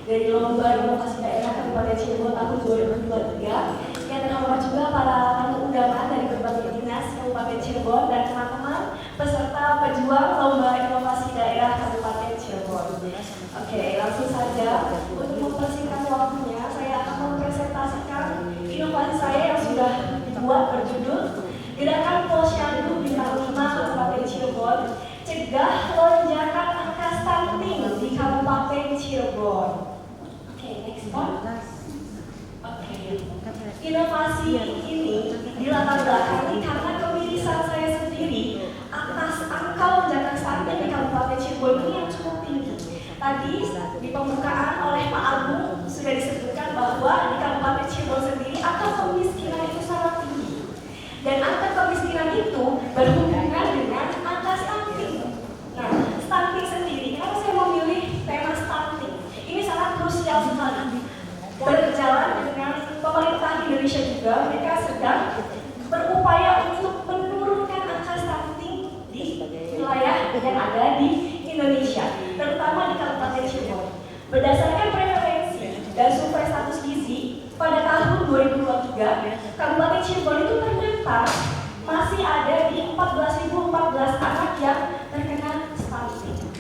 dari Lomba Inovasi Daerah Kabupaten Cirebon tahun 2023. Yang terhormat juga para tamu undangan dari berbagai dinas Kabupaten Cirebon dan teman-teman peserta pejuang Lomba Inovasi Daerah Kabupaten Cirebon. Oke, langsung saja untuk mempersingkat waktunya, saya akan mempresentasikan inovasi saya yang sudah dibuat berjudul Gerakan Posyandu Bintang 5 Kabupaten Cirebon, Cegah Lonjakan Angka Stunting di Kabupaten Cirebon. Oke, next one. Oke, inovasi ini dilatar belakangi karena kemirisan saya sendiri atas angka lonjakan stunting di Kabupaten Cirebon ini yang cukup tinggi. Tadi di pembukaan oleh Pak Agung sudah disebutkan bahwa di Kabupaten Cirebon sendiri angka kemiskinan itu sangat tinggi. Dan angka kemiskinan itu berhubungan dengan angka stunting. Nah, stunting sendiri, kenapa saya memilih tema stunting? Ini sangat krusial sekali. Berjalan dengan pemerintah Indonesia juga, mereka sedang berupaya untuk menurunkan angka stunting di wilayah yang ada di Indonesia, terutama di Kabupaten Cirebon. Berdasarkan preferensi dan survei status gizi pada tahun 2023, Kabupaten Cirebon itu ternyata masih ada di 14.014 anak yang terkena stunting.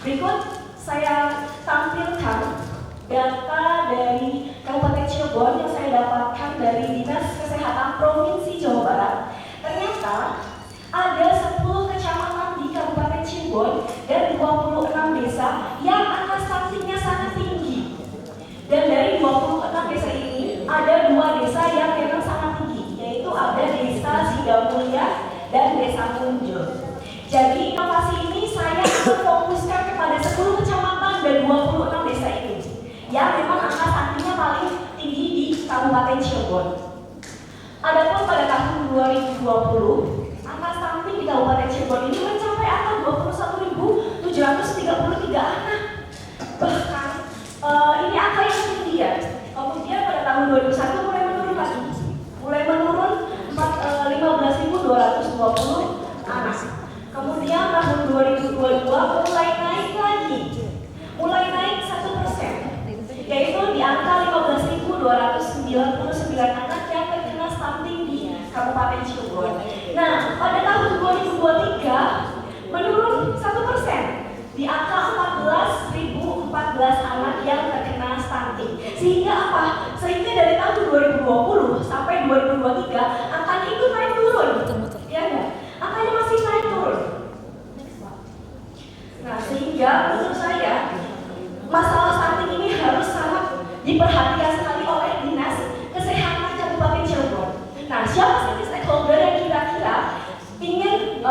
Berikut saya tampilkan data dari Kabupaten Cirebon yang saya dapatkan dari Dinas Kesehatan Provinsi Jawa Barat. Ternyata ada 10 kecamatan di Kabupaten Cirebon dan 26 desa yang angka stuntingnya sangat tinggi. Dan dari 26 desa ini ada 2 desa yang memang sangat tinggi, yaitu ada Desa Sidamulia dan Desa Munjul. Jadi inovasi ini saya fokuskan kepada 10 kecamatan dan 26 desa ini yang memang angka stuntingnya paling tinggi di Kabupaten Cirebon. Adapun pada tahun 2020, angka stunting di Kabupaten Cirebon ini mencapai angka 21.733 anak. Bahkan ini angka yang tinggi ya. Kemudian pada tahun 2001 mulai menurun lagi, mulai menurun 15.220 anak. Kemudian tahun 2022 mulai naik lagi, mulai naik 1%, yaitu di angka 15.299 anak yang terkena stunting di Kabupaten Cirebon. Nah, pada tahun 2023 menurun 1%, di angka 14.014 anak yang terkena stunting. Sehingga apa? Sehingga dari tahun 2020 sampai 2023 angkanya itu naik turun. Ya enggak? Angkanya masih naik turun. Nah, sehingga menurut saya masalah stunting ini harus sangat diperhatikan sekali oleh Dinas Kesehatan Kabupaten Cirebon. Nah, siapa saja stakeholder yang kira-kira ingin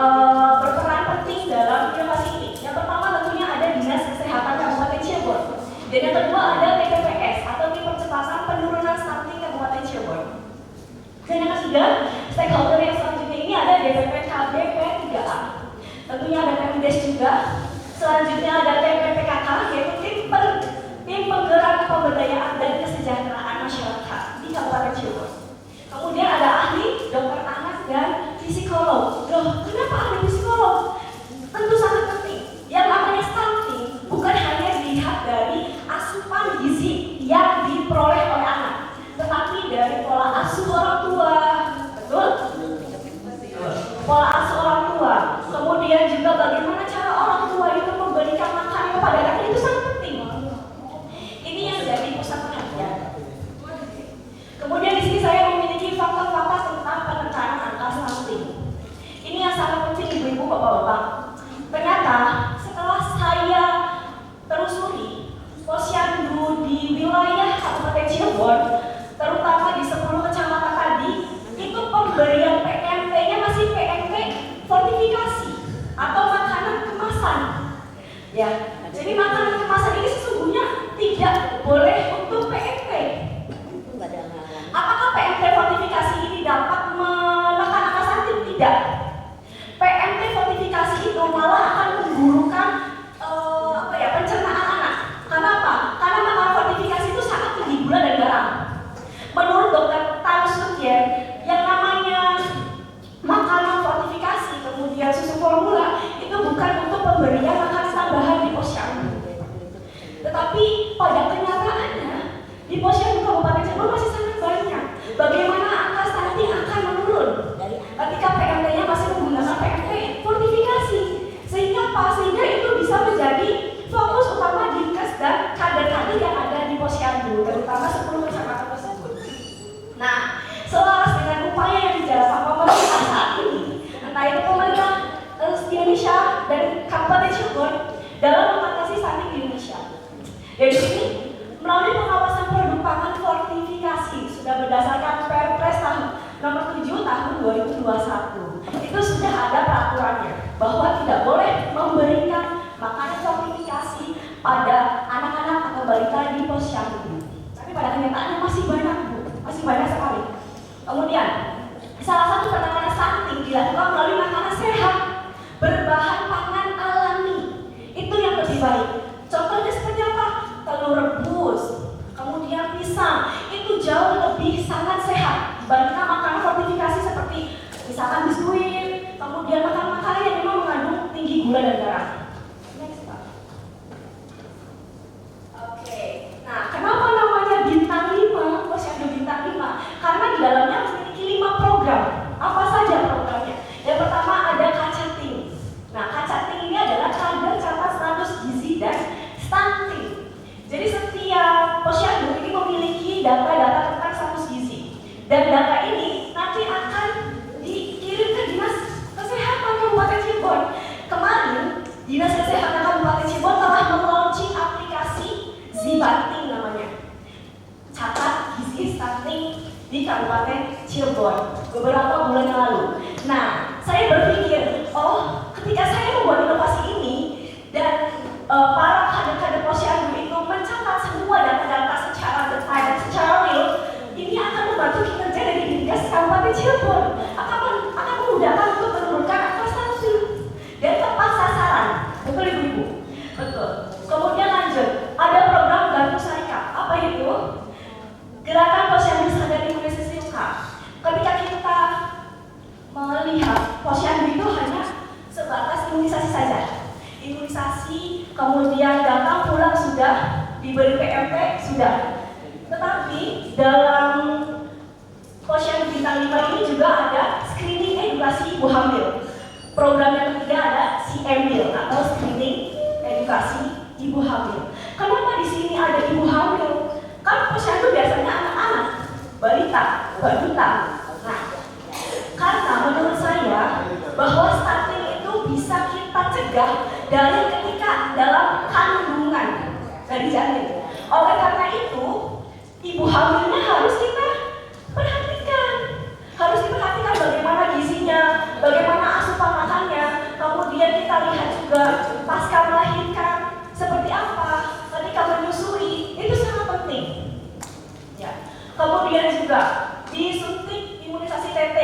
berperan penting dalam inovasi ini? Yang pertama tentunya ada Dinas Kesehatan Kabupaten Cirebon, dan yang kedua ada TPPS atau Tim Percepatan Penurunan Stunting Kabupaten Cirebon. Dan yang ketiga, stakeholder yang selanjutnya ini ada DPPKB P3A. Tentunya ada Pemdes juga. Selanjutnya ada TPPKK, yaitu Tim Penggerak Pemberdayaan dan Kesejahteraan Masyarakat di Kabupaten Cirebon. Kemudian ada ahli, dokter anak dan psikolog. Loh, kenapa ahli psikolog? Tentu sangat penting. Yang namanya stunting bukan hanya dilihat dari asupan gizi yang diperoleh oleh anak, tetapi dari pola asuh orang tua. Betul? Pola asuh orang tua. Kemudian juga bagaimana cara orang tua itu memberikan makan kepada anak, itu sangat penting. Ini yang jadi pusat perhatian. Kemudian di sini saya memiliki fakta-fakta tentang penekanan angka stunting. Ini yang sangat penting ibu-ibu, bapak-bapak. Ternyata setelah saya telusuri 2021 itu sudah ada peraturannya bahwa tidak boleh memberikan makanan fortifikasi pada anak-anak atau balita di posyandu. Tapi pada kenyataannya masih banyak, Bu, masih banyak sekali. Kemudian salah satu penanganan stunting dilakukan melalui makanan sehat berbahan pangan alami. Itu yang lebih baik. Contohnya seperti apa? Telur rebus, kemudian pisang. Itu jauh lebih sangat sehat dibandingkan makanan fortifikasi seperti misalkan biskuit, kemudian makanan-makanan yang memang mengandung tinggi gula dan garam. Next, Pak. Oke. Nah, kenapa namanya bintang 5? Posyandu bintang 5? Karena di dalamnya memiliki 5 program. Apa saja programnya? Yang pertama ada Kacating. Nah, Kacating ini adalah cadar catat status gizi dan stunting. Jadi setiap posyandu ini memiliki data-data tentang status gizi. Dan data ini nanti akan dikirim ke Dinas Kesehatan Kabupaten Cirebon. Kemarin, Dinas Kesehatan Kabupaten Cirebon telah meluncurkan aplikasi Zibanting namanya. Catat gizi stunting di Kabupaten Cirebon beberapa bulan yang lalu. Nah, saya berpikir, ketika saya membuat inovasi ini dan para kader-kader posyandu itu mencatat semua data-data secara detail dan secara real, ini akan membantu kinerja dari Dinkes Kabupaten Cirebon, akan memudahkan untuk menurunkan angka stunting dan tepat sasaran. Betul, Ibu-ibu? Betul. Kemudian lanjut, ada program Garpu Sarika. Apa itu? Gerakan Posyandu Sadar Imunisasi Luka. Ketika kita melihat posyandu itu hanya sebatas imunisasi saja. Imunisasi, kemudian datang pulang sudah, diberi PMP sudah. Tetapi dalam posyandu bintang 5 ini juga ada screening edukasi ibu hamil. Program yang ketiga ada CMIL atau screening edukasi ibu hamil. Kenapa di sini ada ibu hamil? Kan posyandu biasanya anak-anak, balita. Nah, karena menurut saya bahwa stunting itu bisa kita cegah dari ketika dalam kandungan dari janin. Oleh karena itu, ibu hamilnya harus kita perhatikan. Harus diperhatikan bagaimana gizinya, bagaimana asupan makannya. Kemudian kita lihat juga pasca melahirkan seperti apa, ketika menyusui, itu sangat penting. Ya. Kemudian juga disuntik imunisasi TT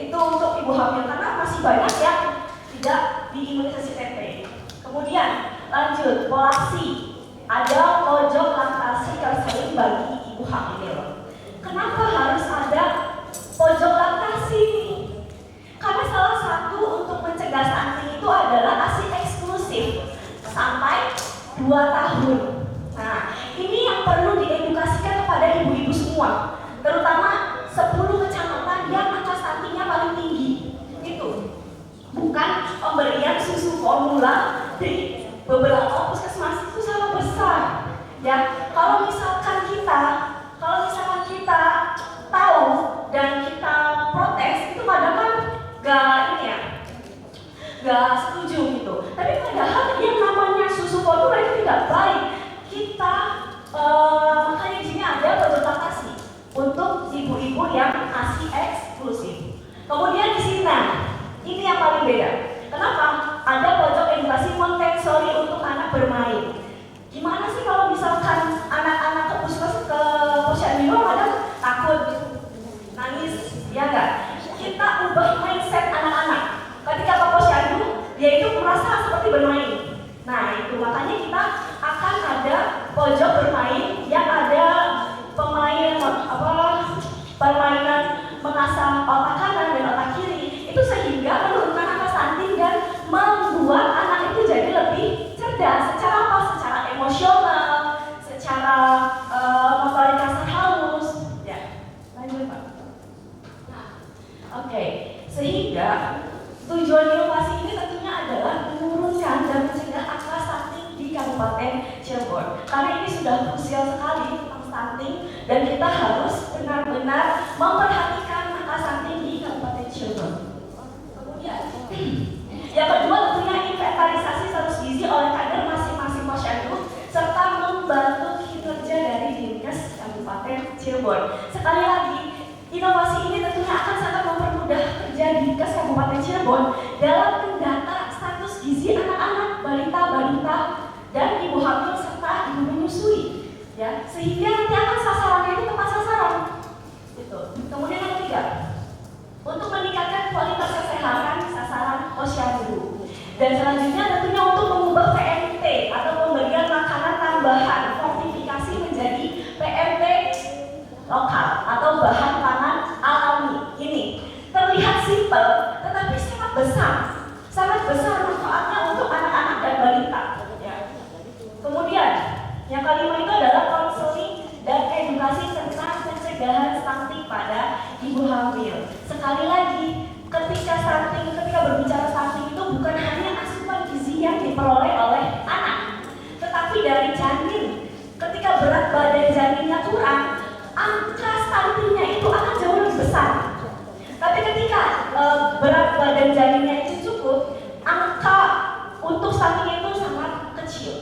itu untuk ibu hamil karena masih banyak yang tidak diimunisasi TT. Kemudian lanjut polasi, ada pojok laktasi konseling bagi ibu hamil. Kenapa harus ada pojok laktasi? Karena salah satu untuk mencegah stunting itu adalah ASI eksklusif sampai 2 tahun. Nah, ini yang perlu diedukasikan kepada ibu-ibu semua, terutama 10 kecamatan yang angka stuntingnya paling tinggi. Itu bukan pemberian susu formula di beberapa puskesmas, itu sangat besar. Ya, kalau misalkan kita tahu dan kita protes, itu kadang kan gak setuju gitu. Tapi padahal yang namanya susu formula itu tidak baik. Kita makanya di sini ada pojok laktasi untuk ibu-ibu yang ASI eksklusif. Kemudian di sini, ini yang paling beda. Kenapa? Ada pojok edukasi Montessori untuk anak bermain. Gimana sih kalau misalkan anak-anak ke posyandu kadang takut, nangis, ya enggak? Kita ubah mindset anak-anak. Ketika ke posyandu, dia itu merasa seperti bermain. Nah, itu makanya kita akan ada pojok bermain yang ada permainan mengasah otak kanan dan otak kiri. Itu sehingga menurunkan angka stunting dan membuat anak itu jadi lebih cerdas. Secara apa? Secara emosional, secara motoritas halus. Ya, lanjut Pak. Nah, oke. Sehingga tujuan inovasi ini tentunya adalah menurunkan dan mencegah angka stunting di Kabupaten Cirebon. Karena ini sudah krusial sekali tentang stunting dan kita harus benar-benar memperhatikan angka stunting di Kabupaten Cirebon. Kemudian, yang kedua tentunya inventarisasi status gizi oleh kader masing-masing posyandu serta membantu kinerja dari Dinkes Kabupaten Cirebon. Sekali lagi, inovasi ini tentunya akan sangat mempermudah kerja di Dinkes Kabupaten Cirebon dalam mendata status gizi anak-anak, balita-balita, dan ibu hamil serta ibu menyusui, ya, sehingga nanti akan sasarannya itu tepat sasaran. Gitu. Kemudian yang ketiga, untuk meningkatkan kualitas kesehatan sasaran posyandu. Dan selanjutnya tentunya untuk mengubah PMT atau pemberian makanan tambahan fortifikasi menjadi PMT lokal atau bahan pangan alami. Ini terlihat simpel, tetapi sangat besar manfaatnya untuk anak-anak dan balita. Ya. Kemudian yang kelima itu adalah konseling dan edukasi tentang pencegahan stunting pada ibu hamil. Sekali lagi, ketika berbicara stunting itu bukan hanya asupan gizi yang diperoleh oleh anak, tetapi dari janin. Ketika berat badan janinnya kurang, angka stuntingnya itu akan jauh lebih besar. Tapi ketika berat badan janinnya itu cukup, angka untuk stuntingnya itu sangat kecil.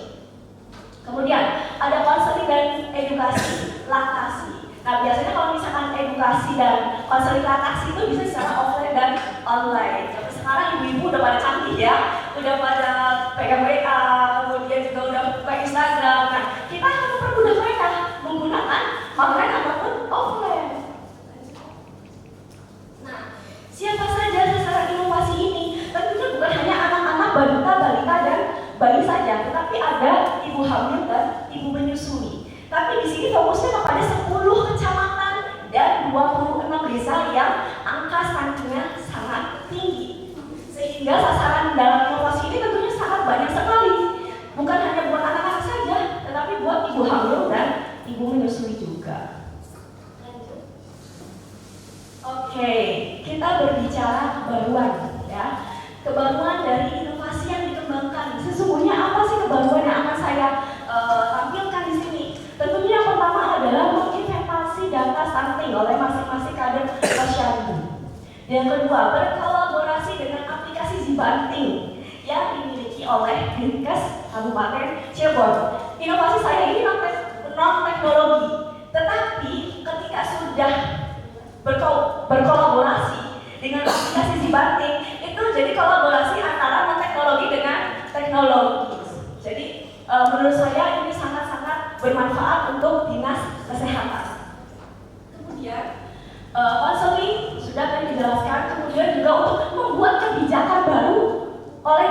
Kemudian ada konseling dan edukasi laktasi. Nah, biasanya kalau misalkan edukasi dan konseling laktasi itu bisa secara offline dan online. Tapi sekarang ibu-ibu udah pada canggih ya, udah pada pegang WA, kemudian juga udah buka Instagram. Nah, kita akan mempermudah mereka menggunakan online ataupun offline. Nah, siapa saja sasaran inovasi ini? Tentunya bukan hanya anak-anak, balita, balita dan bayi saja, tetapi ada ibu hamil dan ibu menyusui. Tapi di sini fokusnya kepada 10 kecamatan dan 26 desa yang angka stuntingnya sangat tinggi. Sehingga sasaran dalam inovasi ini tentunya sangat banyak sekali. Bukan hanya buat anak-anak saja, tetapi buat ibu hamil dan ibu menyusui juga. Lanjut. Oke, kita berbicara kebaruan, ya. Kebaruan dari inovasi yang dikembangkan. Sesungguhnya apa sih kebaruan yang akan saya tampilkan di sini? Tentunya yang pertama adalah menginventasi data stunting oleh masing-masing kader posyandu. Yang kedua, berkolaborasi dengan aplikasi Zibanting yang dimiliki oleh Dinkes Kabupaten Cirebon. Inovasi saya ini non teknologi, tetapi ketika sudah berkolaborasi dengan aplikasi Zibanting, itu jadi kolaborasi antara non teknologi dengan teknologi. Jadi menurut saya ini sangat-sangat bermanfaat untuk dinas kesehatan. Kemudian konseling sudah tadi dijelaskan, kemudian juga untuk membuat kebijakan baru oleh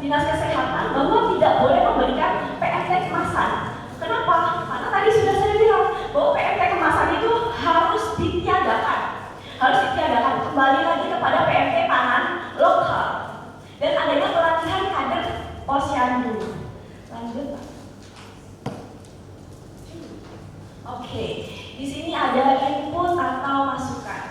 dinas kesehatan bahwa tidak boleh memberikan PMT kemasan. Kenapa? Karena tadi sudah saya bilang bahwa PMT kemasan itu harus ditiadakan. Kembali lagi kepada PMT pangan lokal dan adanya pelatihan kader posyandu. Lanjut, Pak. Oke, di sini ada input atau masukan.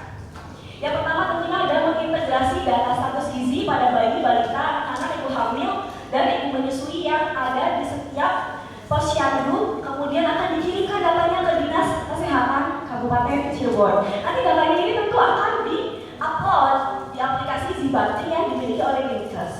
Yang pertama tentunya ada mengintegrasi data status gizi pada bayi, balita, anak-anak, ibu hamil, dan ibu menyusui yang ada di setiap posyandu. Kemudian akan dikirimkan datanya ke Dinas Kesehatan Kabupaten Cirebon. Nanti datanya ini tentu akan di-upload di aplikasi Zibanting yang dimiliki oleh Dinkes.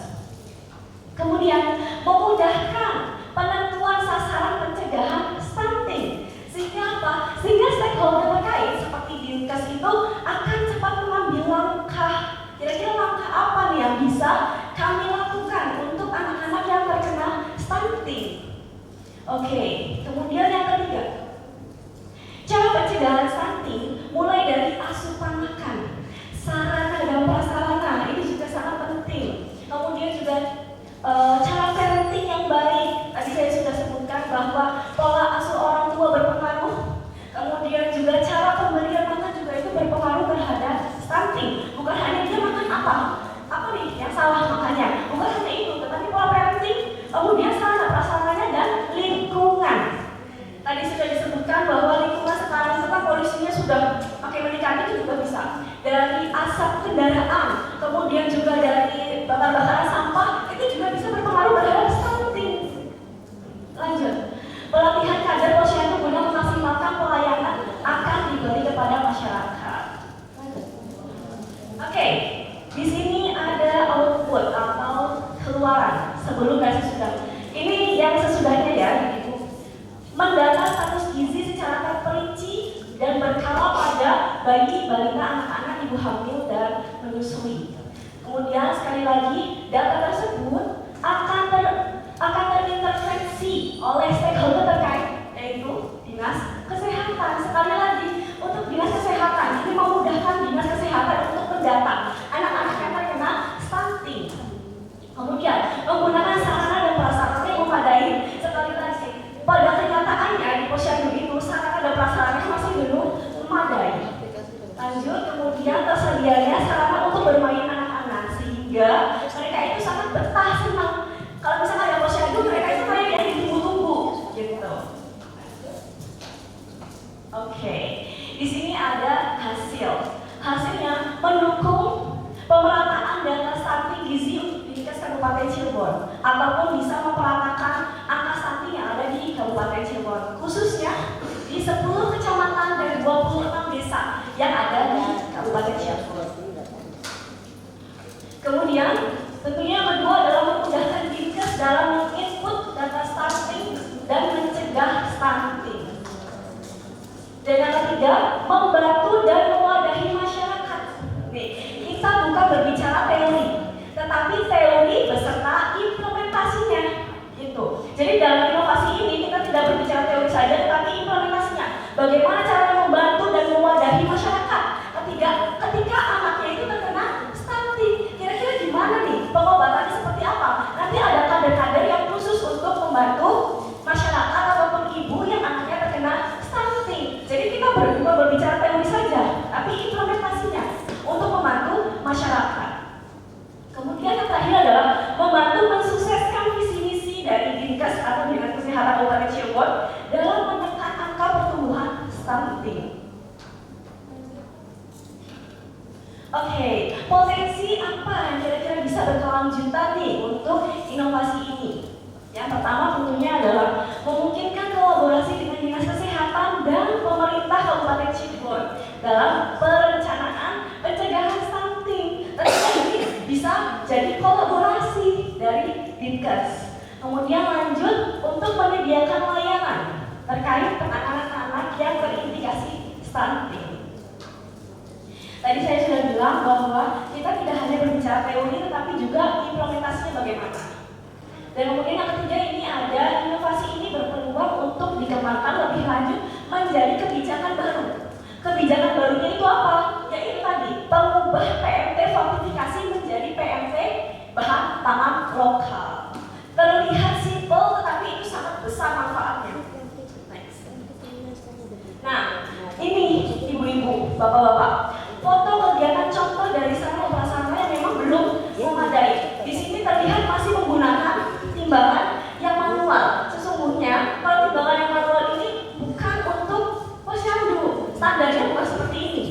Kemudian memudahkan penentuan sasaran pencegahan stunting. Sehingga apa? Sehingga stakeholder terkait seperti Dinkes itu akan cepat mengambil langkah. Kira-kira langkah apa nih yang bisa kami lakukan untuk anak-anak yang terkena stunting? Oke, kemudian yang ketiga, cara pencegahan stunting mulai dari asupan makan, sarana dan prasarana ini juga sangat penting. Kemudian juga cara parenting yang baik. Tadi saya sudah sebutkan bahwa pola asuh orang tua berpengaruh. Kemudian juga cara pemberian makan juga itu berpengaruh terhadap stunting. Bukan hanya dia makan apa nih yang salah makannya. Bukan hanya itu, tetapi pola parenting, kemudian sarana prasarananya dan lingkungan. Tadi sudah disebutkan bahwa lingkungan sekarang itu kan polusinya sudah makin meningkat, itu juga bisa dari asap kendaraan, kemudian juga dari bakar-bakaran sampah, itu juga bisa berpengaruh terhadap stunting. Lanjut, pelatihan kader posyandu guna memaksimalkan pelayanan akan diberi kepada masyarakat. Oke, di sini ada output atau keluaran sebelum dan sesudah. Ini yang sesudahnya ya, Ibu. Mendata status gizi secara terperinci dan berkala pada bayi, balita, anak-anak, ibu hamil dan menyusui. Kemudian sekali lagi data tersebut akan terintervensi oleh stakeholder terkait, yaitu dinas kesehatan. Sekali lagi untuk dinas kesehatan ini memudahkan dinas kesehatan untuk mendata anak-anak yang terkena stunting. Kemudian menggunakan sarana dan prasarana yang memadai. Sekali lagi pada kenyataannya di posyandu itu sarana dan prasarana masih belum memadai. Lanjut, kemudian tersedianya sarana untuk bermain anak-anak sehingga mereka itu sangat betah, senang. Kalau misalnya ada posyandu, mereka itu kayak yang ditunggu-tunggu gitu. Oke, di sini ada hasilnya mendukung pemerataan data stunting gizi di Kabupaten Cirebon ataupun bisa memperatakan angka stunting yang ada di Kabupaten Cirebon, khususnya di 10 kecamatan dan 26 desa yang ada di Kabupaten Cirebon. Kemudian tentunya yang kedua adalah memudahkan Dinkes dalam menginput data stunting dan mencegah stunting. Dan yang ketiga, membantu dan mewadahi masyarakat. Nih, kita bukan berbicara teori, tetapi teori beserta implementasinya, gitu. Jadi dalam inovasi ini kita tidak berbicara teori saja, tetapi implementasinya. Bagaimana cara membantu dan mewadahi masyarakat ketika anaknya itu terkena stunting? Kira-kira gimana nih? Pengobatannya seperti apa? Nanti ada kader-kader yang khusus untuk membantu masyarakat ataupun ibu yang anaknya terkena stunting. Jadi kita bukan berbicara teori saja, tapi implementasinya untuk membantu masyarakat. Kemudian yang terakhir adalah membantu mensukseskan visi misi dari Dinkes atau Dinas Kesehatan Kabupaten Cirebon dalam menekan angka pertumbuhan stunting. Oke, potensi apa yang kira-kira bisa berkelanjutan nih untuk inovasi ini? Yang pertama tentunya adalah memungkinkan kolaborasi dengan Dinas Kesehatan dan pemerintah Kabupaten Cirebon dalam perencanaan pencegahan stunting. Tentunya ini bisa jadi kolaborasi dari Dinkes. Kemudian lanjut untuk menyediakan layanan terkait penanganan anak yang terindikasi stunting. Tadi saya sudah bilang bahwa kita tidak hanya berbicara teori tetapi juga implementasinya bagaimana. Dan kemudian yang ketiga ini ada inovasi ini berpeluang untuk dikembangkan lebih lanjut menjadi kebijakan baru. Kebijakan barunya itu apa? Yaitu tadi mengubah PMT fortifikasi menjadi PMT bahan pangan lokal. Terlihat simpel tetapi itu sangat besar manfaatnya. Next. Nah, ini ibu-ibu, bapak-bapak, foto kegiatan contoh dari sarana prasarana yang memang belum memadai. Di sini terlihat masih menggunakan timbangan yang manual. Sesungguhnya kalau timbangan yang manual ini bukan untuk posyandu, standarnya bukan seperti ini.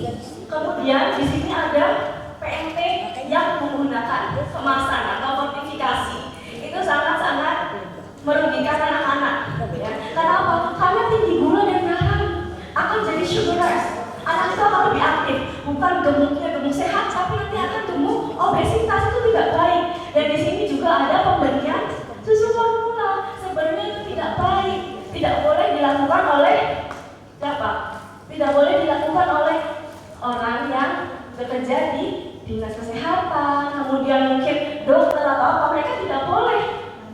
Kemudian di sini ada PMT yang menggunakan kemasan atau fortifikasi. Itu sangat-sangat merugikan anak-anak. Ya. Karena apa? Karena tinggi gula dan garam akan jadi sugar rush. Anak itu akan lebih aktif, bukan gemuknya gemuk sehat, tapi nanti akan gemuk obesitas, itu tidak baik. Dan di sini juga ada pemberian susu formula. Sebenarnya itu tidak baik, tidak boleh dilakukan oleh siapa? Tidak boleh dilakukan oleh orang yang bekerja di Dinas Kesehatan, kemudian mungkin dokter atau apa. Mereka tidak boleh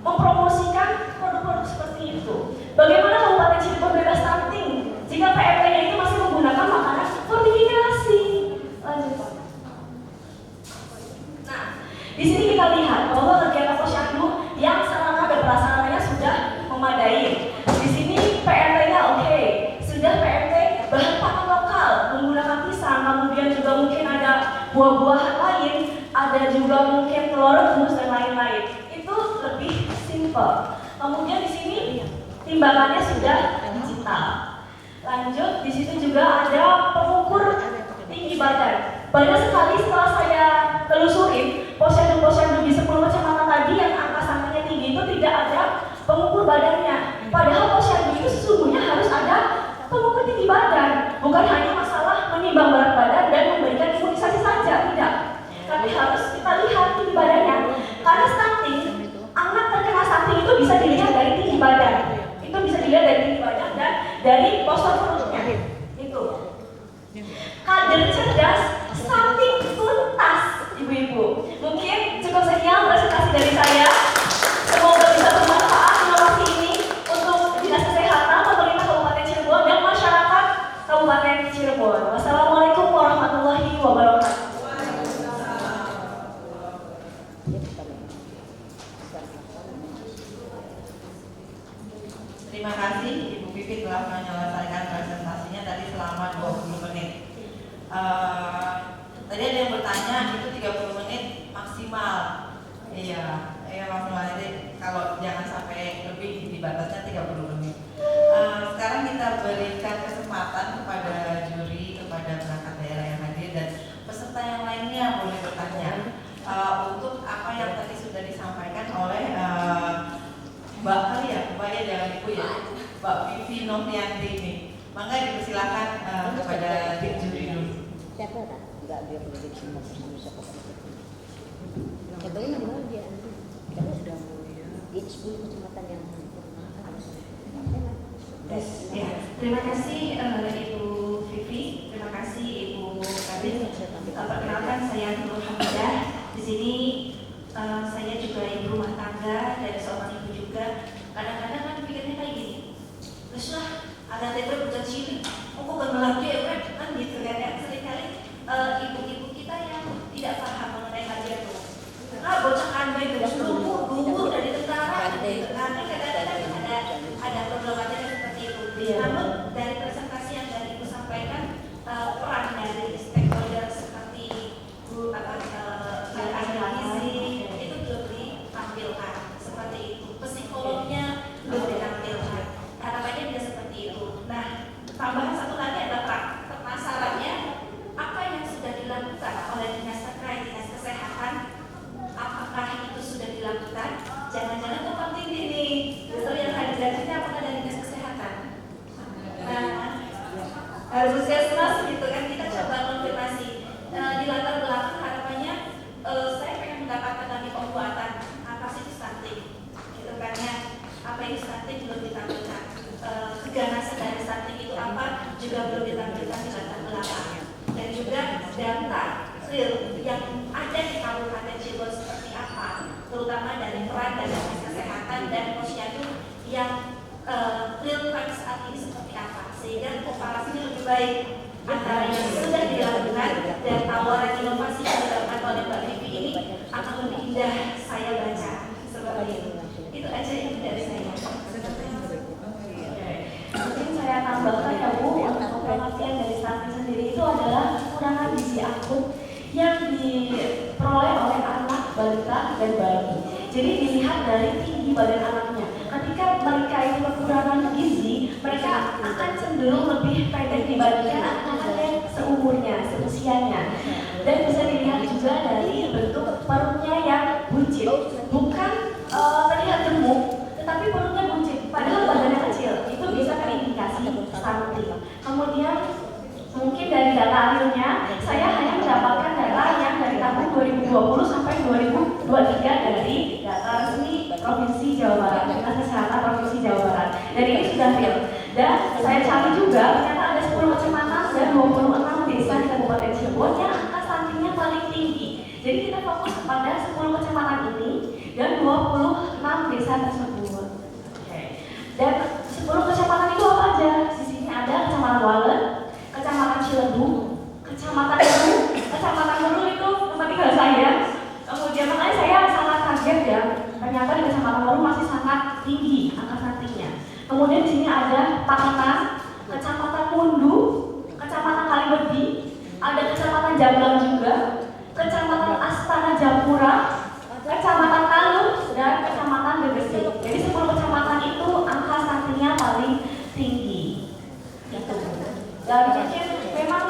mempromosikan produk-produk seperti itu. Bagaimana Kabupaten Cirebon bebas stunting jika PMT-nya itu masih menggunakan makanan fortifikasi? Lanjut Pak. Nah, di sini kita lihat bahwa kegiatan posyandu yang sarana dan prasarananya sudah memadai. Di sini PMT-nya oke, sudah PMT bahan pangan lokal menggunakan pisang, kemudian juga mungkin ada buah-buahan lain, ada juga mungkin telur rebus dan lain-lain. Itu lebih simple. Kemudian di sini timbangannya sudah digital. Lanjut, di situ juga ada pengukur tinggi badan. Banyak sekali setelah saya telusurin posyandu-posyandu di 10 kecamatan tadi yang angka stuntingnya tinggi itu tidak ada pengukur badannya. Padahal posyandu itu sesungguhnya harus ada pengukur tinggi badan. Bukan hanya masalah menimbang berat badan dan memberikan imunisasi saja, tidak. Tapi harus kita lihat tinggi badannya. Karena stunting, anak terkena stunting itu bisa dilihat dari tinggi badan. Itu bisa dilihat dari tinggi badan dan dari postur perutnya. Itu. Kader cerdas, stunting tuntas. Kabupaten Cirebon. Wassalamualaikum warahmatullahi wabarakatuh. Terima kasih Ibu Vivi telah menyelesaikan presentasinya tadi selama 20 menit. Tadi ada yang bertanya itu 30 menit maksimal. Iya maksimal, jadi kalau jangan sampai lebih di batasnya 30 menit. Sekarang kita berikan kesempatan kepada juri, kepada perangkat daerah yang hadir dan peserta yang lainnya boleh bertanya untuk apa yang tadi sudah disampaikan oleh Mbak kali ya, Mbak ya jangan Ibu ya, Mbak Vivi Novianti ini. Maka dipersilakan kepada tim juri dulu. Siapa tak? Enggak, dia berdiri semua bersama siapa. Cobain di mana dia? Kita sudah di 10 kecamatan yang Ya, terima kasih Ibu Vivi, terima kasih Ibu Kadin. Perkenalkan saya Nur Hamidah. Di sini saya juga ibu rumah tangga dan seorang ibu juga. Kadang-kadang kan pikirnya kayak gini, terus lah ada tetep bukan cilik, aku gemelar dia kan gitu kan ya. Seringkali ibu-ibu kita yang tidak paham mengenai kajian itu. Bocah kandang terus dulu dari tentara, gitu kan. Kadang-kadang ada problematika seperti itu. Namun dari presentasi yang dari Ibu sampaikan, peran dari stakeholder seperti gizi itu belum ditampilkan seperti itu. Psikolognya belum ditampilkan. Harapannya bisa seperti itu. Nah, tambahan satu lagi adalah pemasarannya apa yang sudah dilakukan oleh dinas terkait, dinas kesehatan. Apakah itu sudah dilakukan? Jangan-jangan tumpang tindih nih. Justru yang hadir dari apakah dari dinas kesehatan? Nah, harus puskesmas gitu kan, kita coba konfirmasi. Di latar belakang harapannya saya pengen mendapatkan lagi pembuatan apa sih itu stunting, gitu kan ya. Apa itu stunting belum ditampilkan. Keganasan dari stunting itu apa juga belum ditampilkan di latar belakang. Dan juga data real yang ada di Kabupaten Cirebon seperti apa, terutama dari peran dari dinas kesehatan dan posyandu yang real time saat ini seperti apa, sehingga komparasinya lebih baik antara yang sudah dilakukan dan tawaran inovasi yang dilakukan oleh Mbak Vivi ini akan lebih indah saya baca seperti itu. Itu aja yang dari saya. Mungkin saya tambahkan ya Bu, untuk pengertian dari stunting sendiri itu adalah kekurangan gizi akut yang diperoleh oleh anak, balita, dan bayi. Jadi dilihat dari tinggi badan anaknya. Ketika mereka itu kekurangan gizi, mereka akan cenderung lebih pendek dibandingkan anak-anak yang seumurnya, seusianya. Dan bisa dilihat juga dari bentuk perutnya yang buncit, bukan terlihat gemuk, tetapi perutnya buncit. Padahal badannya kecil, itu bisa terindikasi stunting. Kemudian mungkin dari data akhirnya, saya hanya mendapatkan data yang dari tahun 2020 sampai 2023 dari data resmi Provinsi Jawa Barat, Dinas Kesehatan Provinsi Jawa Barat. Dan ini sudah real. Dan saya cari juga, ternyata ada 10 kecamatan dan 26 desa di Kabupaten Cirebon yang angka stuntingnya paling tinggi. Jadi kita fokus kepada 10 kecamatan ini dan 26 desa tersebut. Dan 10 kecamatan itu apa aja? Di sini ada Kecamatan Walen, Kecamatan Ciledug, Kecamatan Meru, Kecamatan Meru itu tempat tinggal saya. Kemudian makanya saya sangat kaget ya, ternyata di Kecamatan Meru masih sangat tinggi angka stuntingnya. Kemudian di sini ada Pakitan, Kecamatan Mundu, Kecamatan Kalibedi, ada Kecamatan Jablang juga, Kecamatan Astana Japura, Kecamatan Talun, dan Kecamatan Gegesik. Jadi 10 kecamatan itu angka stuntingnya paling tinggi. Dan mungkin memang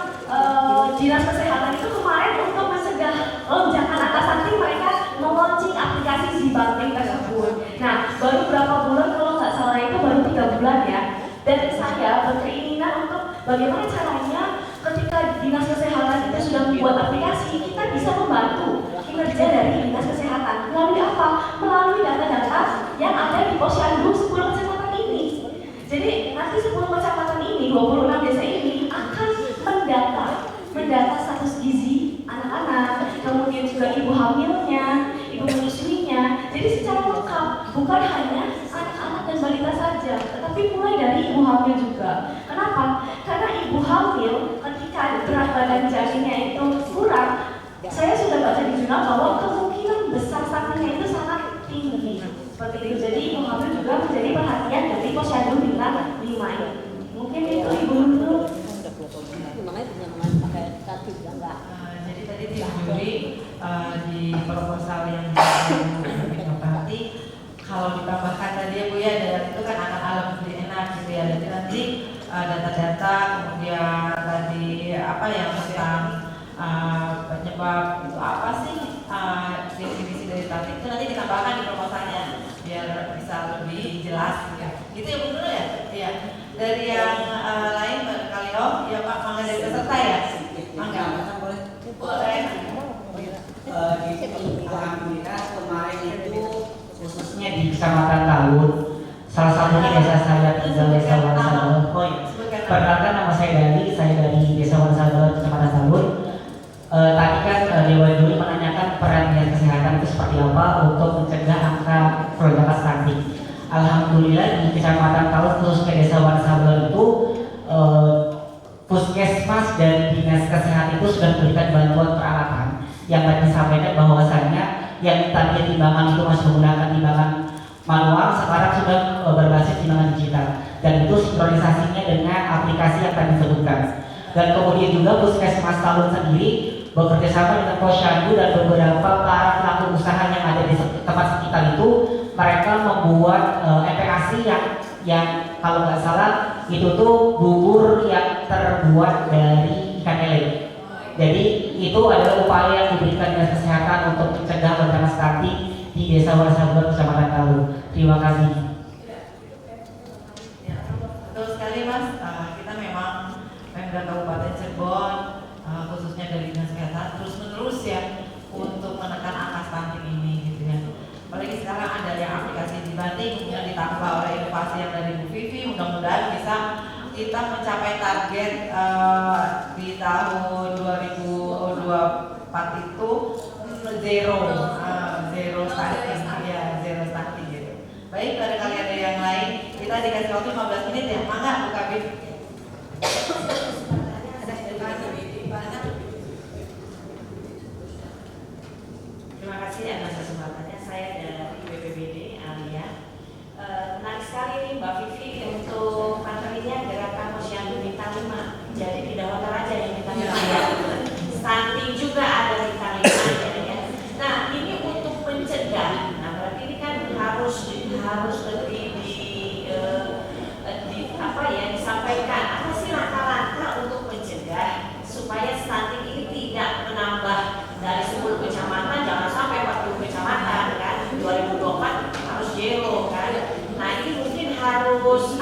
dinas kesehatan itu kemarin untuk mencegah lonjakan angka stunting mereka meluncing aplikasi Zibanting tersebut. Nah, baru berapa bulan kalau nggak salah itu baru 3 bulan ya. Dan saya berkeinginan untuk bagaimana caranya ketika dinas kesehatan itu sudah membuat aplikasi, kita bisa membantu kinerja dari dinas kesehatan. Melalui apa? Melalui data-data yang ada di posyandu 10 kecamatan ini. Jadi nanti 10 kecamatan ini, 26 desa ini akan mendata status gizi anak-anak, kemudian juga ibu hamilnya, ibu menyusuinya. Jadi secara lengkap, bukan hanya anak-anak dan balita saja, tetapi mulai dari ibu hamil juga. Kenapa? Karena ibu hamil ketika berat badan janinnya itu kurang, saya sudah baca di jurnal bahwa kemungkinan besar stuntingnya itu sangat tinggi. Seperti itu. Jadi ibu hamil juga menjadi perhatian dari posyandu bintang 5 ini. Mungkin itu ibu dulu. Namanya punya pakai kaki juga enggak. Jadi tadi tim juri di proposal yang berarti kalau ditambahkan tadi ya Bu ya, dan itu kan akan lebih enak gitu ya. Jadi nanti data-data, kemudian tadi apa yang tentang penyebab itu apa sih, definisi dari stunting itu nanti ditambahkan di proposalnya biar bisa lebih jelas gitu ya. Gitu ya Bu dulu ya? Iya. Dari yang lain barangkali ya Pak, mangga dari peserta ya? Mangga. Boleh. Alhamdulillah kemarin itu khususnya di Kecamatan Talun, salah satunya desa saya tinggal Desa Warsagala. Oh ya, perkenalkan nama saya dari Desa Warsagala, Kecamatan Talun. Tadi kan Dewan Juri menanyakan peran dinas kesehatan itu seperti apa untuk mencegah angka lonjakan stunting. Alhamdulillah di Kecamatan Talun khususnya Desa Warsagala itu Puskesmas dan dinas kesehatan itu sudah memberikan bantuan peralatan yang tadi disampaikan bahwasannya yang tadi timbangan itu masih menggunakan timbangan manual, sekarang sudah berbasis timbangan digital, dan itu sinkronisasinya dengan aplikasi yang tadi disebutkan. Dan kemudian juga Puskesmas Talun sendiri bekerja sama dengan posyandu dan beberapa para pelaku usaha yang ada di tempat sekitar itu, mereka membuat aplikasi yang kalau nggak salah itu tuh bubur yang terbuat dari ikan lele. Jadi itu adalah upaya yang diberikan dinas kesehatan untuk mencegah lonjakan stunting di Desa Warsagala, Kecamatan Talun. Terima kasih. Ya, betul sekali Mas. Kita memang Pemda Kabupaten Cirebon, khususnya dari dinas kesehatan terus menerus ya untuk menekan angka stunting ini gitu ya. Apalagi sekarang ada yang aplikasi dibanding, kemudian ditambah oleh inovasi yang dari Bu Vivi, mudah-mudahan bisa kita mencapai target di tahun 2024 itu zero stunting ya, zero stunting gitu. Baik, barangkali ada yang lain, kita dikasih waktu 15 menit ya, mangga Bu Kabit. Terima kasih atas kesempatannya. Saya dari BPBD Alia. Menarik sekali nih Mbak Vivi untuk materinya gerakan posyandu bintang 5. Jadi tidak hotel aja yang bintang 5 ya. Stunting juga ada bintang 5 ya. Nah ini untuk mencegah. Nah berarti ini kan harus lebih disampaikan apa sih langkah-langkah untuk mencegah supaya stunting ini tidak menambah dari 10 kecamatan, jangan sampai 40 kecamatan kan, 2024 harus zero kan. Nah ini mungkin harus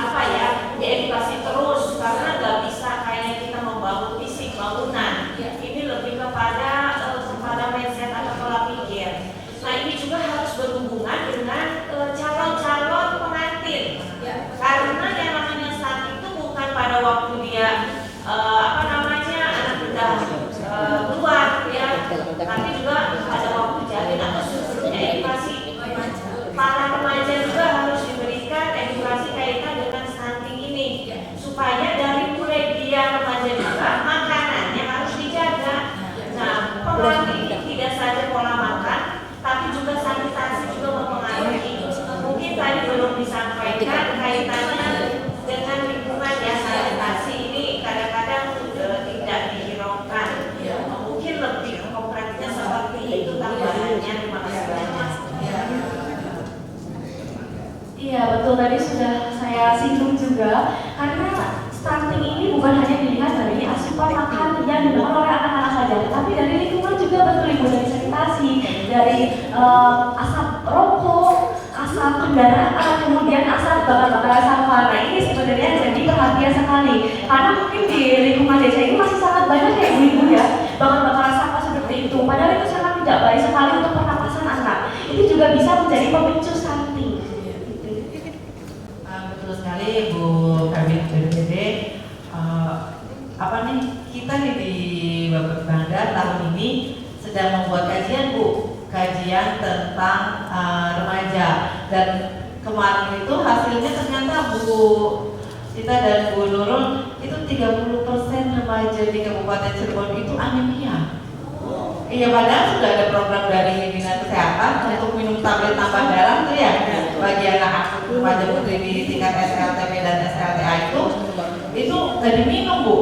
diedukasi terus, karena nggak bisa kayaknya kita membangun fisik bangunan. Ini lebih kepada mindset atau pola pikir. Nah ini juga harus berhubungan dengan calon-calon pengantin, karena yang namanya stunting itu bukan pada waktu dia anak udah keluar ya, tapi juga pada waktu jalin atau sebelumnya. Edukasi para remaja juga harus diberikan edukasi kaitan dengan stunting ini, supaya dari mulai dia remaja juga makanannya harus dijaga. Nah pengaruh ini tidak saja pola makan, tapi juga sanitasi juga mempengaruhi. Mungkin tadi belum disampaikan kaitannya dengan lingkungan ya, sanitasi ini kadang-kadang tidak dihiraukan. Mungkin lebih konkretnya seperti itu tambahannya. Terima kasih banyak. Iya betul, tadi sudah saya singgung juga, karena stunting ini bukan hanya dilihat dari asupan makan yang dimakan oleh anak-anak saja, tapi dari lingkungan juga, betul Ibu, dari sanitasi, dari asap rokok, asap kendaraan, kemudian asap bakar-bakar sampah. Nah ini sebenarnya jadi perhatian sekali, karena mungkin di lingkungan desa ini masih sangat banyak ya ibu-ibu ya bakar-bakar sampah seperti itu, padahal itu sangat tidak baik sekali untuk pernapasan anak. Itu juga bisa menjadi pemicu stunting. Betul sekali Bu Kabit BPBD. Kita nih di Bapeda tahun ini sedang membuat kajian Bu, kajian tentang remaja, dan kemarin itu hasilnya ternyata Bu Kita dan Bu Nurul itu 30% remaja di Kabupaten Cirebon itu anemia. Iya, padahal sudah ada program dari Dinas Kesehatan untuk minum tablet tambah darah tuh ya bagi anak remaja putri di tingkat SLTP dan SLTA itu nggak diminum Bu,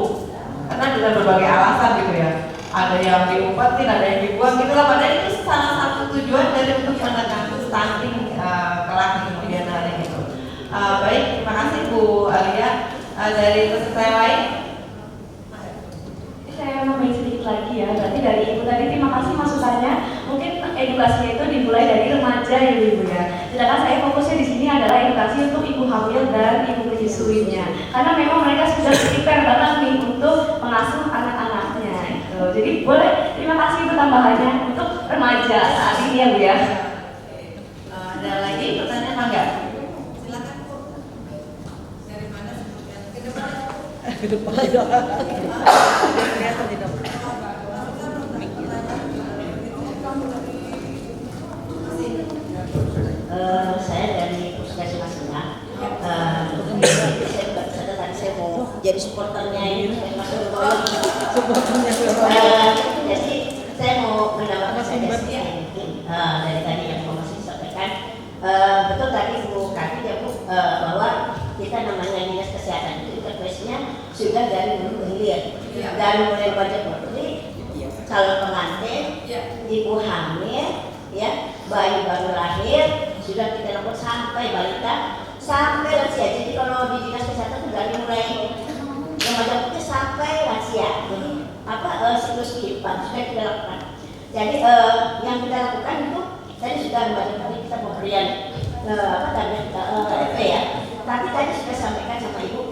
karena dengan berbagai alasan gitu ya. Ada yang diumpetin, ada yang dibuang gitu lah. Padahal itu salah satu tujuan dari untuk menekan stunting kelak di kemudian hari gitu. Baik, terima kasih Bu Alia. Dari peserta yang lain. Saya nambahin sedikit lagi ya, berarti dari Ibu tadi terima kasih masukannya. Mungkin edukasinya itu dimulai dari remaja ya Ibu ya. Sedangkan saya fokusnya di sini adalah edukasi untuk ibu hamil dan ibu menyusuinya. Karena memang mereka sudah prepare banget nih untuk mengasuh anak-anaknya. Gitu. Jadi boleh terima kasih untuk tambahannya untuk remaja saat ini ya Bu ya. Ada lagi pertanyaan enggak? Silakan Bu. Dari mana sebutkan? Ke depan. Ke depan. Kelihatan tidak? Saya dari Puskesmas Tengah. Saya nggak bisa tadi saya mau jadi supporternya ini. Supporternya Jadi saya mau menambahkan saja dari tadi yang masih disampaikan. Betul tadi Bu Kati ya Bu bahwa kita namanya Dinas Kesehatan itu intervensinya sudah dari hulu ke hilir, dari mulai remaja putri, calon pengantin, ibu hamil, ya bayi baru lahir sudah kita lakukan sampai balita sampai lansia. Jadi kalau di Dinas Kesehatan itu dari mulai remaja putri sampai lansia. Jadi siklus kehidupan sudah kita lakukan. Jadi yang kita lakukan itu tadi sudah remaja putri kita pemberian FP ya. Tapi tadi sudah sampaikan sama Ibu,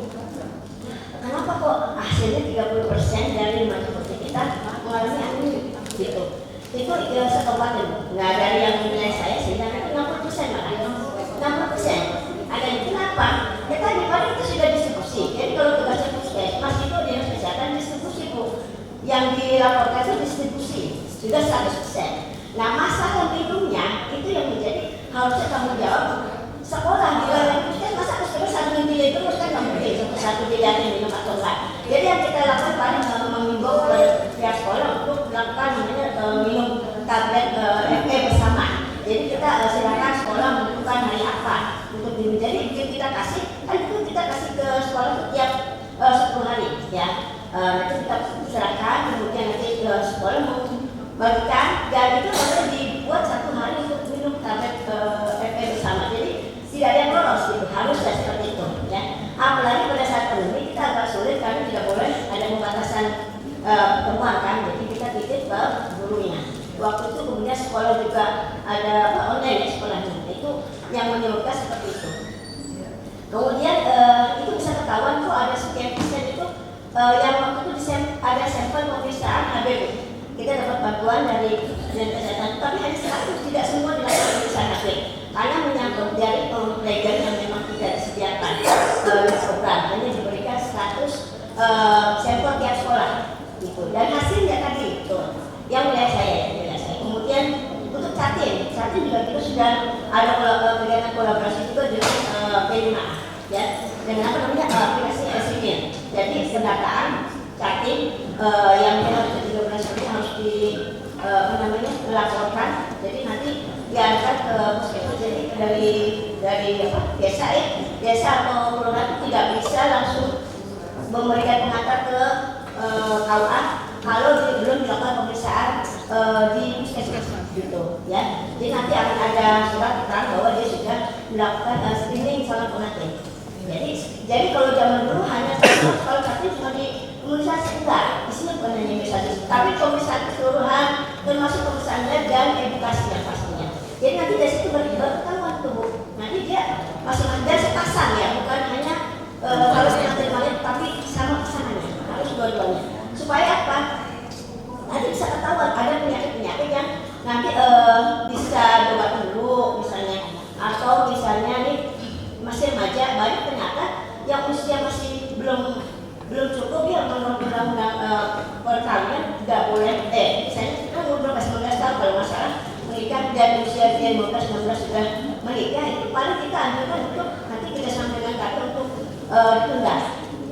kenapa kok hasilnya 30% dari remaja putri kita mengalami anemia gitu. Itu sekabupaten, nggak dari yang nilai saya sehingga 60% malah 60%. Ada yang kenapa? Ya tadi paling itu sudah distribusi. Jadi kalau tugasnya Puskesmas itu Dinas Kesehatan distribusi Bu. Yang dilaporkan itu distribusi sudah 100%. Nah masalah minumnya itu yang menjadi harusnya tanggung jawab sekolah di dalam Puskesmas. Masa Puskesmas satu milih terus kan nggak mungkin satu dilihatin minum atau enggak. Jadi yang kita lakukan paling mengimbau kepada pihak sekolah untuk melakukan namanya minum tablet FE bersama. Jadi kita silakan sekolah menentukan hari apa untuk minum. Jadi kita kasih kan itu kita kasih ke sekolah setiap 10 hari ya. Nanti kita serahkan kemudian nanti ke sekolah membagikan dan itu harus dibuat 1 hari untuk minum tablet FE bersama. Jadi tidak ada yang lolos gitu, harusnya seperti itu ya. Apalagi pada saat pandemi kita agak sulit karena tidak boleh ada pembatasan pertemuan kan, jadi kita titip ke gurunya. Waktu itu kemudian sekolah juga ada online ya sekolahnya, itu yang menyebabkan seperti itu. Kemudian itu bisa ketahuan kok ada sekian persen itu yang waktu itu ada sampel pemeriksaan HBP. Kita dapat bantuan dari Dinas Kesehatan, tapi hanya 100, tidak semua dilakukan pemeriksaan HB karena menyangkut dari legal yang memang tidak disediakan program, hanya diberikan 100 sampel tiap sekolah gitu. Dan hasilnya tadi itu yang wilayah saya. Kemudian untuk Catin juga kita sudah ada kegiatan kolaborasi juga dengan P5 ya, dengan apa namanya aplikasi Esrimir. Jadi pendataan Catin yang harus harus dilaporkan. Jadi nanti diangkat ke puskesmas. Jadi dari desa desa atau kelurahan tidak bisa langsung memberikan pengantar ke KUA kalau belum dilakukan pemeriksaan di puskesmas gitu ya. Jadi nanti akan ada surat keterangan bahwa dia sudah melakukan screening calon pengantin. Jadi kalau zaman dulu hanya kalau satu cuma di imunisasi enggak, di sini bukan hanya imunisasi, tapi pemeriksaan keseluruhan termasuk pemeriksaan lab dan edukasinya pastinya. Jadi nanti dari situ berketahuan tuh Bu. Nanti dia masing-masing sepasang ya, bukan hanya kalau pengantin lain, tapi sama pasangannya harus dua-duanya. Supaya apa? Nanti bisa ketahuan ada penyakit-penyakit yang nanti bisa diobati dulu misalnya, atau misalnya nih masih remaja banyak ternyata yang usia masih belum cukup ya menurut undang-undang perkawinan tidak boleh misalnya kita umur 19 tahun kalau masalah menikah dan usia dia 15-16 sudah menikah, itu paling kita anjurkan untuk nanti kita sampai dengan kata untuk ditunda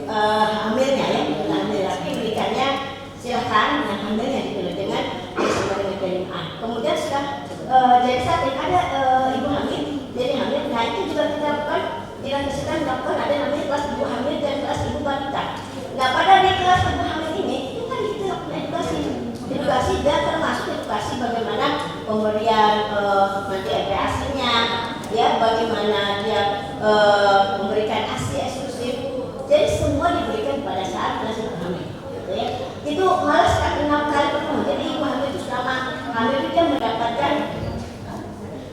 hamilnya ya, ditunda hamil, tapi berikannya silahkan yang hamilnya ditunda dengan bersama dengan janin A. Kemudian setelah jadi saat ini ada ibu hamil, jadi hamil, nah itu juga kita lakukan, dinas kesehatan melakukan ada namanya kelas ibu hamil dan kelas ibu balita. Nah pada di kelas ibu hamil ini itu kan kita lakukan edukasi dan termasuk edukasi bagaimana pemberian nanti rekreasinya, ya bagaimana dia memberikan ASI eksklusif. Jadi semua diberikan pada saat kelas ibu hamil, gitu ya. Itu malah sekali 6 kali pertemuan. Jadi ibu hamil itu selama hamil itu dia mendapatkan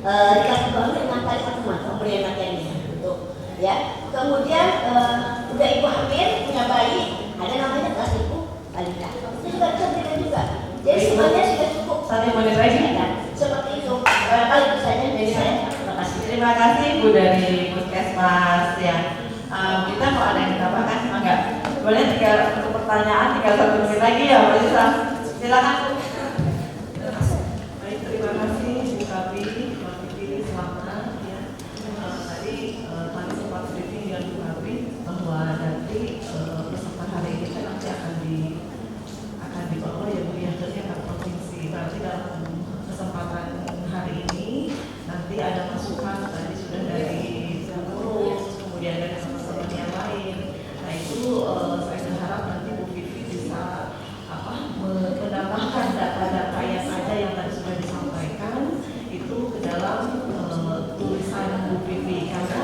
di kelas ibu hamil 6 kali pertemuan pemberian materinya, gitu ya. Kemudian udah ibu hamil punya bayi, ada namanya kelas ibu balita. Itu juga bisa berikan juga. Jadi semuanya sudah cukup. 1 menit lagi. Seperti itu. Barangkali itu saja dari saya. Terima kasih. Terima kasih Bu dari Puskesmas ya. Kita mau ada yang ditambahkan? Enggak. Boleh untuk pertanyaan tinggal 1 menit lagi ya Bu Lisa. Silakan Bu. Baik, terima kasih Bu Kapi, Mbak Titi, selamat ya. Tadi sempat briefing dengan Bu Kapi bahwa nanti peserta hari ini kan nanti akan dibawa ya Bu ya ke tingkat provinsi. Berarti dalam kesempatan hari ini nanti ada masukan tadi sudah dari guru, kemudian dari teman-teman yang lain. Nah itu saya berharap nanti Bu Vivi bisa menambahkan data-data yang ada yang tadi sudah disampaikan itu ke dalam tulisan Bu Vivi, karena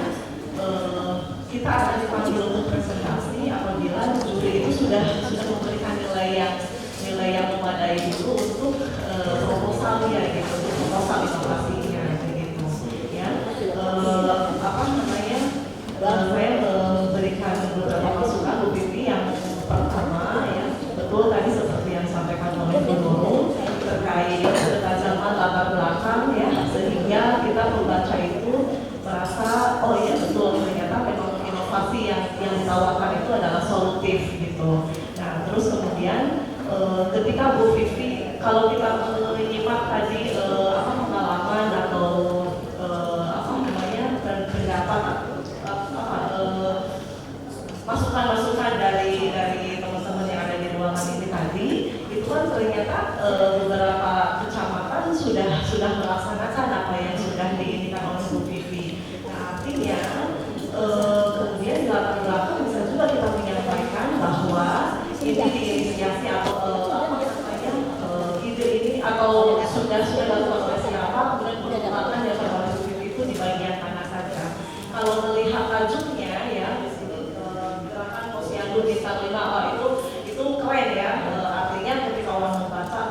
kita akan dipanggil untuk presentasi apabila juri itu sudah memberikan nilai yang memadai dulu untuk proposalnya gitu, untuk proposal inovasinya gitu ya. Saya memberikan beberapa masukan Bu Vivi. Yang pertama ya, betul tadi seperti yang disampaikan oleh Bu Nurul terkait ketajaman latar belakang ya, sehingga kita membaca itu merasa oh iya betul ternyata memang inovasi yang ditawarkan itu adalah solutif gitu. Nah terus kemudian ketika Bu Vivi, kalau kita menyimak tadi pengalaman atau pendapat masukan-masukan dari teman-teman yang ada di ruangan ini tadi, itu kan ternyata beberapa kecamatan sudah melaksanakan apa yang sudah diinginkan oleh Bu Vivi. Nah artinya kemudian di latar belakang bisa juga kita menyampaikan bahwa ini diinisiasi atau ide ini atau sudah dilakukan oleh siapa, kemudian pengembangan yang oleh Bu Vivi itu di bagian mana saja. Kalau melihat tajuknya ya, gerakan Posyandu Bintang 5 itu keren ya. Artinya ketika orang membaca,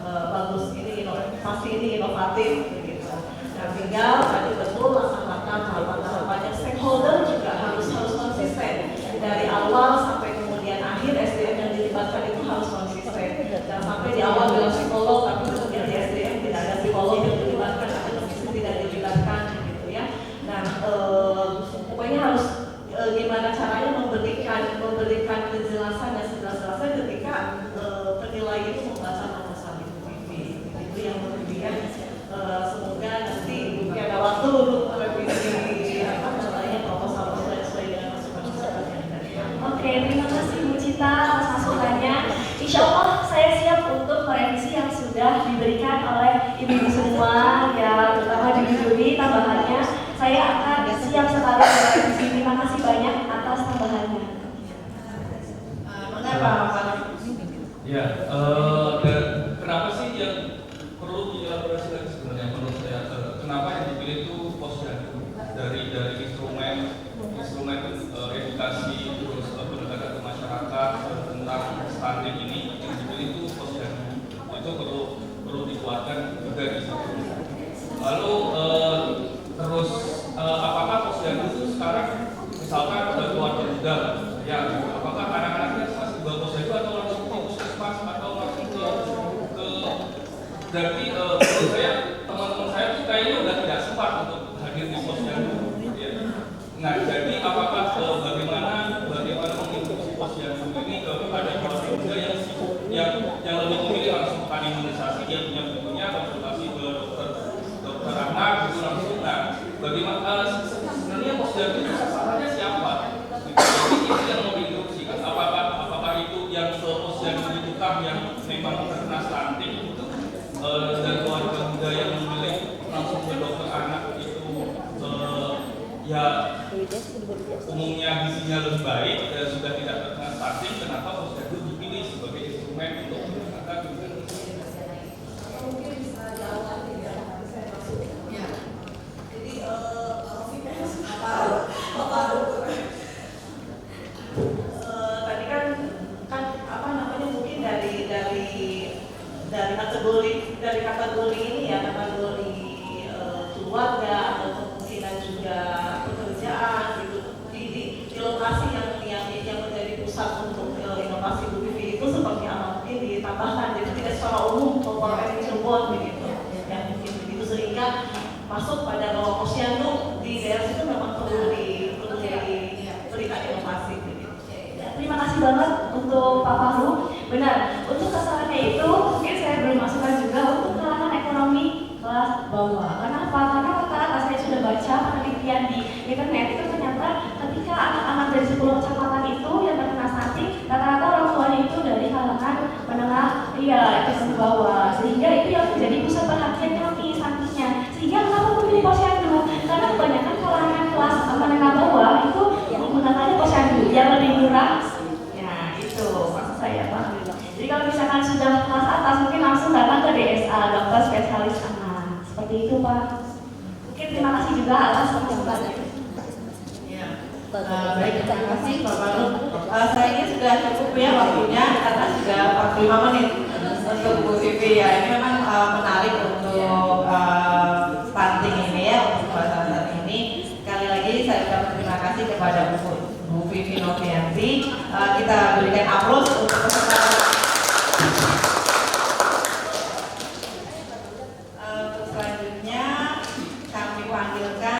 bagus ini inovasi, ini inovatif gitu. Nah tinggal tadi betul laksanakan tahapan-tahapannya. Stakeholder juga harus konsisten dari awal sampai kemudian akhir. SDM yang dilibatkan itu harus konsisten. Jangan sampai di awal bilang psikolog, tapi kemudian di SDM tidak ada psikolog yang dilibatkan, atau teknisi tidak dilibatkan gitu ya. Nah pokoknya harus gimana caranya memberikan kejelasan dan sejelas-jelasnya ketika penilai itu membaca proposal itu itu yang kemudian semoga nanti mungkin ada waktu untuk merevisi proposal sesuai dengan masukan-masukan yang dari kami. Oke, terima kasih Bu Cita atas masukannya. Insya Allah saya siap untuk merevisi yang sudah diberikan oleh ibu-ibu semua, ya terutama juri-juri tambahannya. Saya akan siap sekali merevisi. Terima kasih banyak atas tambahannya. Mengapa Pak? Ya, dan kenapa sih yang perlu dielaborasikan sebenarnya menurut saya? Kenapa yang dipilih itu Posyandu dari instrumen edukasi terus pendekatan ke masyarakat tentang stunting ini yang dipilih itu Posyandu itu perlu dikuatkan juga di situ. Lalu terus apakah Posyandu itu sekarang misalkan keluarga muda ya, apakah anak-anaknya masih di bawah Posyandu atau langsung ke puskesmas atau langsung ke berarti menurut saya teman-teman saya tuh kayaknya udah tidak sempat untuk hadir di Posyandu ya. Nah jadi apakah bagaimana mengikuti Posyandu ini kepada keluarga muda yang lebih memilih langsung imunisasi, dia punya konsultasi ke dokter anak gitu langsung. Nah bagaimana sebenarnya Posyandu itu sasarannya siapa? Gitu. memang terkena stunting itu dan keluarga muda yang memilih langsung ke dokter anak itu ya umumnya gizinya lebih baik dan sudah tidak terkena stunting, kenapa posyandu dipilih sebagai instrumen untuk meningkatkan Mungkin bisa jawab ya, saya masuk. Ya. Jadi apa Tadi kan apa namanya mungkin dari kategori ini ya, kategori keluarga atau kemungkinan juga pekerjaan gitu di lokasi yang menjadi pusat untuk inovasi Bu Vivi itu seperti apa mungkin ditambahkan, jadi tidak secara umum corporate Cirebon begitu ya, mungkin begitu sehingga masuk pada bahwa posyandu di daerah itu memang perlu diberikan inovasi begitu. Terima kasih banget untuk Pak Fahru. Benar, untuk kesalahannya itu mungkin saya belum masukkan juga untuk kalangan ekonomi kelas bawah. Kenapa? Karena rata-rata saya sudah baca penelitian di internet itu ternyata ketika anak-anak dari 10 kecamatan itu yang terkena stunting, rata-rata orang tuanya itu dari kalangan menengah, ekonomi bawah. Sehingga itu yang menjadi pusat perhatian kami stuntingnya. Sehingga kenapa memilih posyandu? Karena kebanyakan kalangan kelas menengah bawah itu menggunakannya posyandu yang lebih murah. Ya itu maksud saya Pak. Jadi kalau misalkan sudah kelas atas mungkin langsung datang ke DSA, dokter spesialis anak. Seperti itu Pak. Oke, terima kasih juga atas pertanyaan. Ya. Baik, terima kasih Pak Baru. Sayangnya sudah cukup ya waktunya karena sudah 45 menit untuk Bu Vivi ya. Ini memang menarik untuk stunting ini ya, untuk pembahasan saat ini. Sekali lagi saya ucapkan terima kasih kepada Bu Vivi Novianti. Kita berikan aplaus untuk peserta